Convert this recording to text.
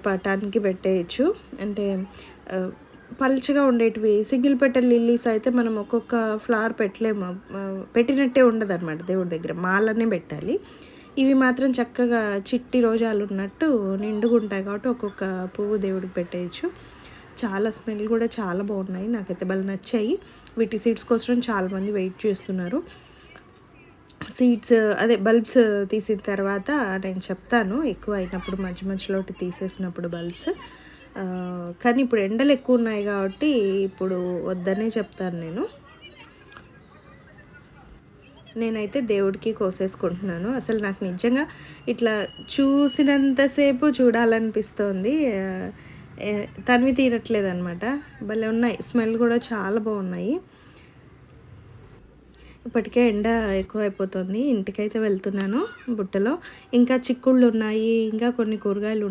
పటానికి పెట్టేయచ్చు. అంటే పల్చగా ఉండేటివి సింగిల్ పెటల్ లిల్లీస్ అయితే మనం ఒక్కొక్క ఫ్లవర్ పెట్టలేము, పెట్టినట్టే ఉండదన్నమాట దేవుడి దగ్గర, మాలనే పెట్టాలి. ఇవి మాత్రం చక్కగా చిట్టి రోజాలు ఉన్నట్టు నిండుగా ఉంటాయి కాబట్టి ఒక్కొక్క పువ్వు దేవుడికి పెట్టేయచ్చు. చాలా స్మెల్ కూడా చాలా బాగున్నాయి, నాకైతే భలే నచ్చాయి. వీటి సీడ్స్ కోసం చాలామంది వెయిట్ చేస్తున్నారు. సీడ్స్ అదే బల్బ్స్ తీసిన తర్వాత నేను చెప్తాను, ఎక్కువ అయినప్పుడు మధ్య మధ్యలో తీసేసినప్పుడు బల్బ్స్. కానీ ఇప్పుడు ఎండలు ఎక్కువ ఉన్నాయి కాబట్టి ఇప్పుడు వద్దనే చెప్తాను నేను. నేనైతే దేవుడికి కోసేసుకుంటున్నాను. అసలు నాకు నిజంగా ఇట్లా చూసినంతసేపు చూడాలనిపిస్తోంది, తనివి తీరట్లేదనమాట. భలే ఉన్నాయి, స్మెల్ కూడా చాలా బాగున్నాయి. ఇప్పటికే ఎండ ఎక్కువైపోతుంది, ఇంటికైతే వెళ్తున్నాను. బుట్టలో ఇంకా చిక్కుళ్ళు ఉన్నాయి, ఇంకా కొన్ని కూరగాయలు ఉన్నాయి.